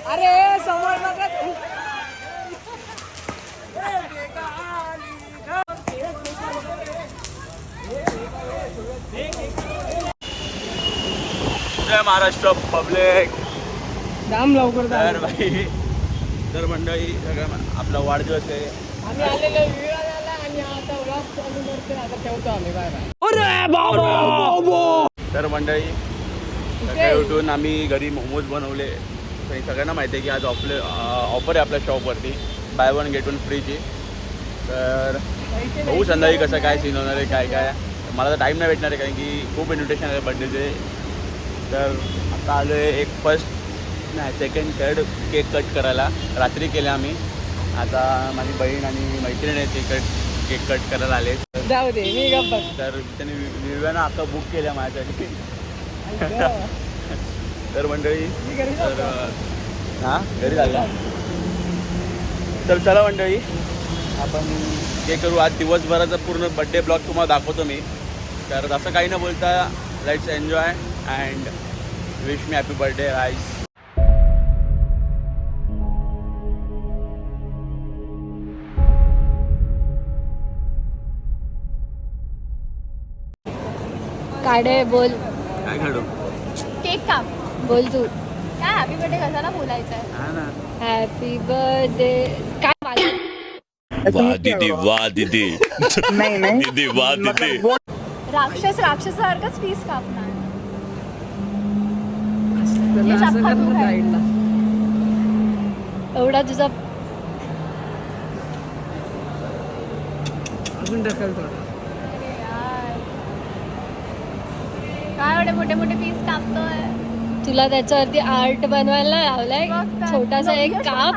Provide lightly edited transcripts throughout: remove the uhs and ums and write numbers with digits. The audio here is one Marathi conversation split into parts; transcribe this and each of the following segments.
अरे समोर बघा. जय महाराष्ट्र पब्लिक. जाम लवकर तर भाई तर मंडळी सगळं आपला वाढदिवस आहे. आम्ही आलेलो विराला आणि आता व्लॉग चालू करते. आता ठेवतो आम्ही. Bye bye. तर मंडळी सकाळी उठून आम्ही घरी मोमोज बनवले. सगळ्यांना माहिती आहे की आज ऑफर आहे आपल्या शॉपवरती बाय वन गेट वन फ्रीची. तर बघू संध्याकाळी कसं काय सीन होणार आहे काय काय. मला तर टाईम नाही भेटणार आहे कारण की खूप इन्व्हिटेशन आहे बड्डेचे. तर आता आलो आहे एक फर्स्ट नाही सेकंड थर्ड केक कट करायला. रात्री केले आम्ही. आता माझी बहीण आणि मैत्रीण आहे ती केक कट करायला आले. जाऊ दे मी गप्प. तर त्याने विव्यानं आता बुक केल्या माझ्यासाठी. तर मंडळी तर हां घरी झालं. तर चला मंडळी आपण हे करू. आज दिवसभराचा पूर्ण बड्डे ब्लॉग तुम्हाला दाखवतो मी. तर असं काही न बोलता let's enjoy and wish me happy birthday guys. काढे बोल. काय काढू केक काप. बोल तू काय हॅपी बर्थडे कशाला बोलायचं आहे. हां ना. हॅपी बर्थडे काय वाह दीदी वाह दीदी. नाही नाही दीदी वाह दीदी. राक्षसासारखंच पीस कापणार. एवढा तुझा अजून ढकलतो. काय एवढे मोठे मोठे पीस कापतोय. तुला त्याच्यावरती आर्ट बनवायला लावलाय. छोटासा एक काप.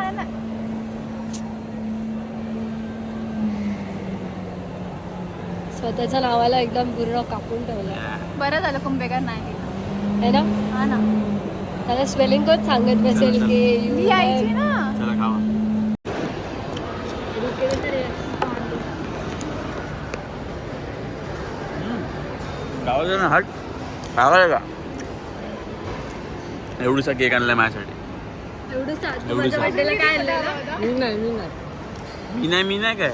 स्वतःच्या नावाला एकदम पूर्ण कापून ठेवलं. बरं झालं कुंभेकर नाही है ना. हा ना. त्याला स्पेलिंग कोच सांगत बसेल की यू यायची ना. चला खावा. गावाचं ना हट खावा का. एवढूसा केक आणलाय माझ्यासाठी. एवढं बर्थडेला काय आणलं. मी नाही मी नाही काय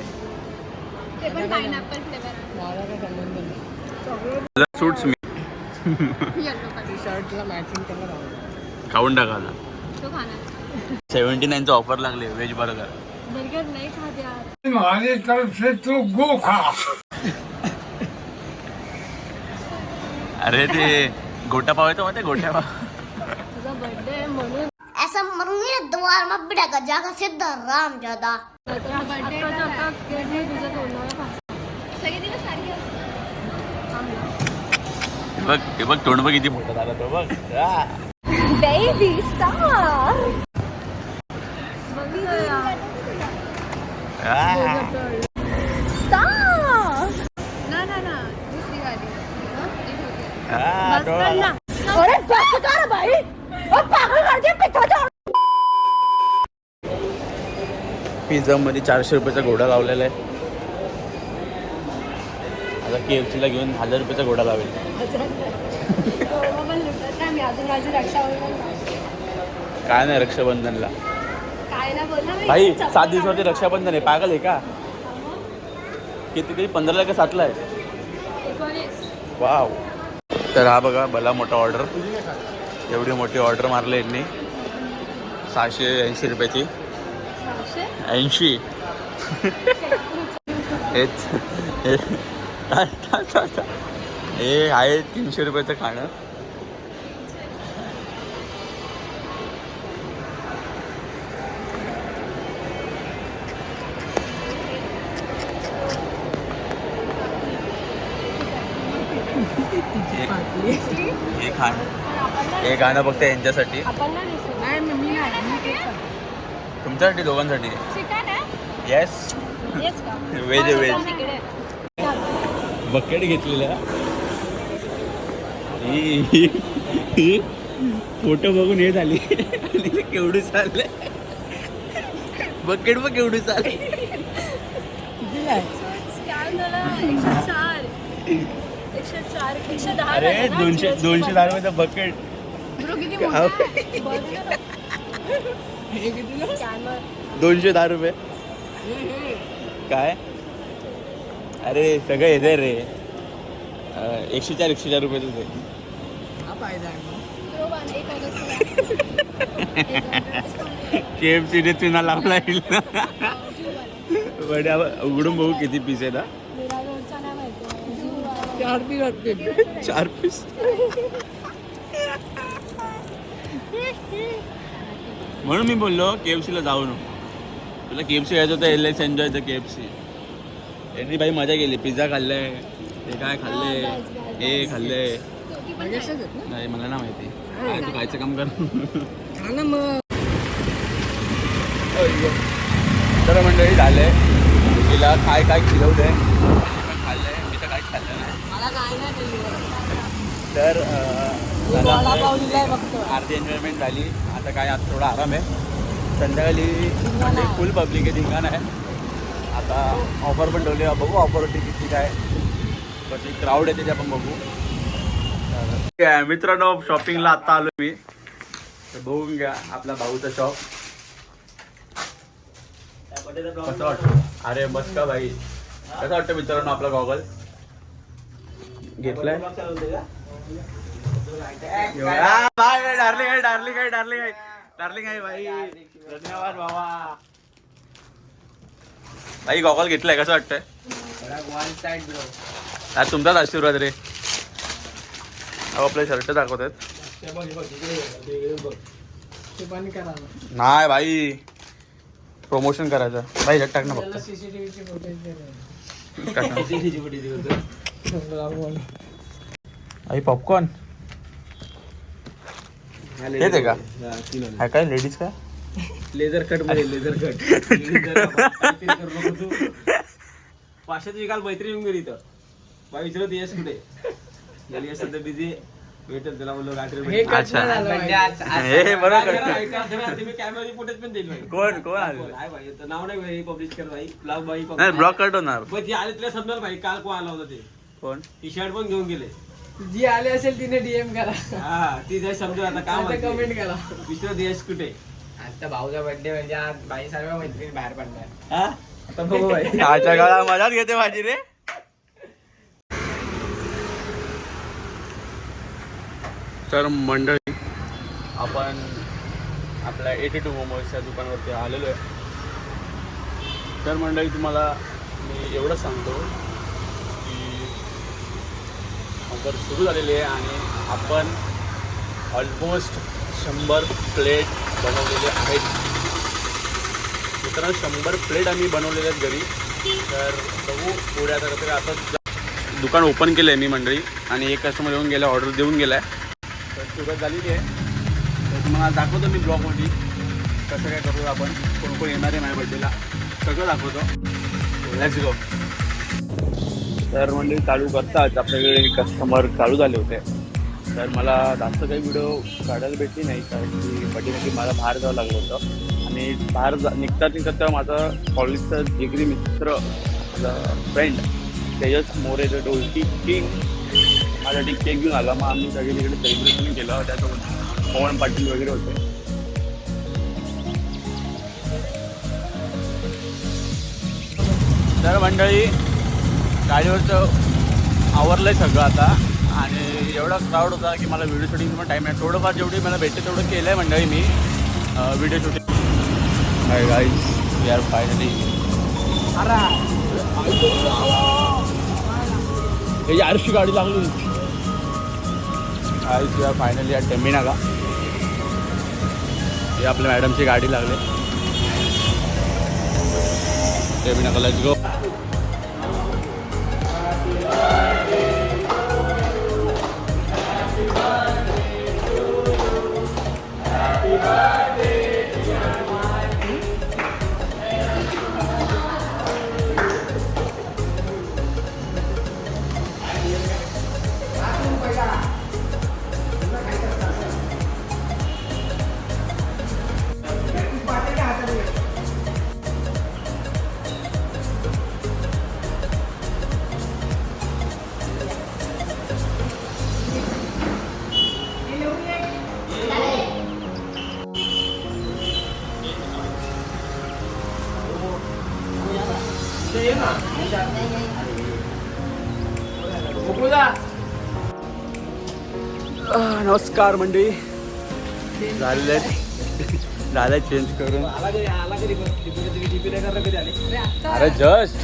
ते पण पायनॅपल फ्लेवर. मला काय संबंध नाही. सूट्स मी शर्टला मॅचिंग कलर आवडतो. खाऊन टाकायला. तो खाणार. 79चं ऑफर लागले व्हेज बर्गर. बर्गर नाही खात यार. हमारी तरफ से तू गो खा. अरे ते गोटा पाव येतो माहिती गोट्या पाव. तुझा बर्थडे म्हणून ऐसा मरूंगी ना द्वार में बिठा जाकर सीधा राम ज्यादा. हे बघ तोंड बघ किती मोठं झालं तो बघ. Baby star. स्टार. ना ना ना दुसरी वाली. अरे बस कर भाई. पागल कर दे पिठाचा. पिझ्झा मध्ये 400 रुपयाचा घोडा लावलेला आहे. आता KFC ला घेऊन 1000 रुपयाचा घोडा लावेल. काय नाही रक्षाबंधनला. काय ना बोल ना भाई 7 दिवसावरती रक्षाबंधन आहे. पागल आहे का. किती 15ला का 7ला आहे. वाव. तर हा बघा भला मोठा ऑर्डर. एवढी मोठी ऑर्डर मारली यांनी 680 रुपयाची. 80 हे आहे 300 रुपयाचं खाणं. हे गाणं फक्त यांच्यासाठी. तुमच्यासाठी दोघांसाठी. Yes veg veg. बकेट घेतलेल्या फोटो बघून हे झाली केवढी चाललंय बकेट बघ केवढी चालली अरे 210 रुपये बकेट हे कितीला? 210 रुपये काय अरे सगळं येते रे 104 रुपये तुझे हा फायदा आहे मग. KFC ने चुना लावला येईल ना बड्या उघडून बघू किती पीस आहे ना 4 पीस वाटते 4 पीस म्हणून मी बोललो KFC ला जाऊ नको तुला KFC यायचं होतं एल एस एन्जॉयचं KFC यांनी बाई मजा केली पिझ्झा खाल्लंय ते काय खाल्लंय हे खाल्लंय नाही मला ना माहिती काय तू खायचं काम कर हा ना मग तर मंडळी झालंय तिला काय काय खिलवलंय खाल्लंय मी तर काहीच खाल्लं नाही मला काय नाही दिलं. तर वडापाव दिलाय फक्त. आरती एन्जॉयमेंट झाली आता काय आज थोडा आराम आहे संध्याकाळी म्हणजे फुल पब्लिक आहे धिंगाण आहे आता ऑफर पण ठेवली बघू ऑफरवरती किती काय कशी क्राऊड आहे त्याची आपण बघू तर मित्रांनो शॉपिंगला आत्ता आलो मी तर बघून घ्या आपला भाऊचा शॉप कसं वाटतं अरे मस्त का भाई कसं वाटतं मित्रांनो आपला गॉगल घेतलाय डार्लिंग आहे डार्लिंग आहे डार्लिंग आहे डार्लिंग आहे भाई धन्यवाद बाबा भाई गॉगल घेतलाय कसं वाटतंय आज तुमचाच आशीर्वाद रे अहो आपले शर्ट दाखवत आहेत ते पण करा ना. नाही भाई प्रमोशन करायचं भाई झट टाक ना त्याला फक्त CCTV फुटेज टाक ना. आई पॉपकॉर्न हेच आहे का हा काय लेडीज का लेझर कट मध्ये लेझर कट पाचशेच विकाल मैत्री येऊन गेली तर बाई विचारत यश कुठे गेली यश सध्या बिझी भेटल त्याला बोललो हे रात्री अच्छा. कट झालं पाहिजे. हे बरोबर मी कॅमेरा फुटेज पण देईल भाई कोण कोण आलं काय भाई तर नाव नाही भाई पब्लिश कर भाई ब्लॉग भाई नाही ब्लॉक कट होणार पण ती आले तुला समजेल भाई काल कोण आला होता ते कोण टी शर्ट पण घेऊन गेले जी आले असेल तिने DM करा हा ती जाय समजेल आता काय आता माहिती. कमेंट करा विचारत यश कुठे आता भाऊचा बर्थडे म्हणजे आज बाई सर्व मैत्रिणी बाहेर पडणार. हा आता बघू भाई आजच्या काळात मजाच घेते माझी रे तर मंडळी आपण आपल्या 82 मोमोजच्या दुकानावरती आलेलो आहे तर मंडळी तुम्हाला मी एवढंच सांगतो की ऑफर सुरू झालेली आहे आणि आपण ऑलमोस्ट 100 प्लेट बनवलेले आहेत मित्रांनो 100 प्लेट आम्ही बनवलेले आहेत घरी तर बघू पुढे आता कसं काय आता दुकान ओपन केलं आहे मी मंडळी आणि एक कस्टमर येऊन गेला ऑर्डर देऊन गेला आहे तर सुरुवात झालेली आहे तर तुम्हाला दाखवतो मी ब्लॉगमध्ये कसं काय करू आपण कोण कोण येणार आहे माझ्या बड्डेला सगळं दाखवतो लेट्स गो तर मंडळी चालू करताच आपल्याकडे कस्टमर चालू झाले होते तर मला जास्त काही व्हिडिओ काढायला भेटली नाही कारण की बड्डेसाठी मला बाहेर जावं लागलं होतं आणि बाहेर निघता माझा कॉलेजचा जिगरी मित्र माझा friend Tejas More the dholki king माझ्यासाठी केक घेऊन आला मग आम्ही सगळे तिकडे सेलिब्रेशन केलं त्यासोबत पवन पाटील वगैरे होते तर मंडळी गाडीवरचं आवरलं आहे सगळं आता आणि एवढा क्राऊड होता की मला व्हिडिओ शूटिंगचा पण टाईम आहे थोडंफार जेवढी मला भेटते तेवढं केलं आहे मंडळी मी video shooting hi guys we are finally त्याची आरशी गाडी लागली गाईज वी आर फायनली या टेमिनागा ही आपल्या मॅडमची गाडी लागली टेमिनागा लेट्स गो नमस्कार मंडळी. झालं चेंज करून. अरे जस्ट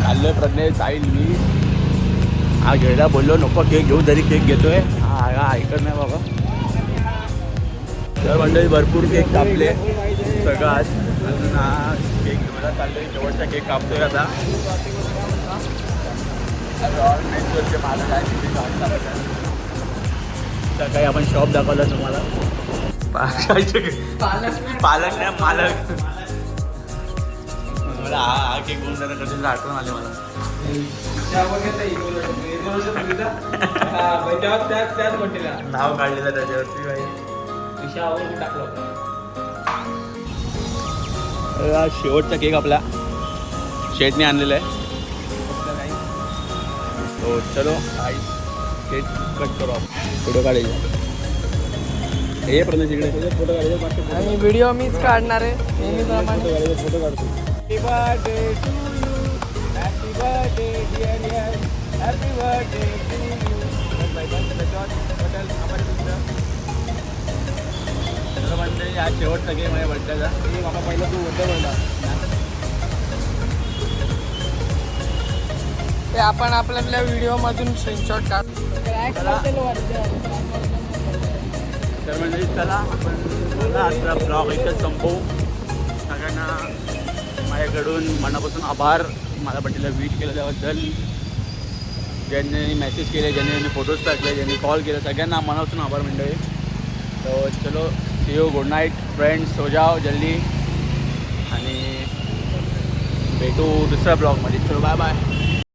खाल्लं प्रज्ञे साईल मी. हा घ्यायला बोललो नको केक घेऊ, तरी केक घेतोय. हा ऐकत नाही बाबा. तर मंडळी भरपूर केक कापले सगळं आज. अजून हा केक घेऊन चाललोय. शेवटचा केक कापतोय आता. सकाळी आपण शॉप दाखवला तुम्हाला. पालक नाही मालक. मला हा केक घेऊन जाणं कधी आठवण आले मला. नाव काढलेलं त्याच्यावरती भाई. शेवटचा केक आपला शेटने आणलेला आहे. हो चलो केक कट करू आपण. फोटो काढायचा. हे प्रदेश इकडे फोटो काढायचा. आणि व्हिडिओ मीच काढणार आहे नेहमीप्रमाणे. फोटो काढतो. Happy birthday to you, happy birthday dear dear, happy birthday to you. म्हणजे या शेवटचा गेम आहे बर्थडेचा. बाबा पहिला तू होतं म्हणा. ते आपण आपल्या व्हिडिओमधून स्क्रीनशॉट काढ. तर म्हणजे चला आपण आपला ब्लॉग इथंच संपवू. सगळ्यांना माझ्याकडून मनापासून आभार मला बर्थडेला विश केलं त्याबद्दल. ज्यांनी मेसेज केले, ज्यांनी फोटोज टाकले, ज्यांनी कॉल केले, सगळ्यांना मनापासून आभार मंडळी. तो चलो see you, good night friends. सो जाओ जल्दी आणि भेटू दुसऱ्या ब्लॉगमध्ये. चलो बाय बाय.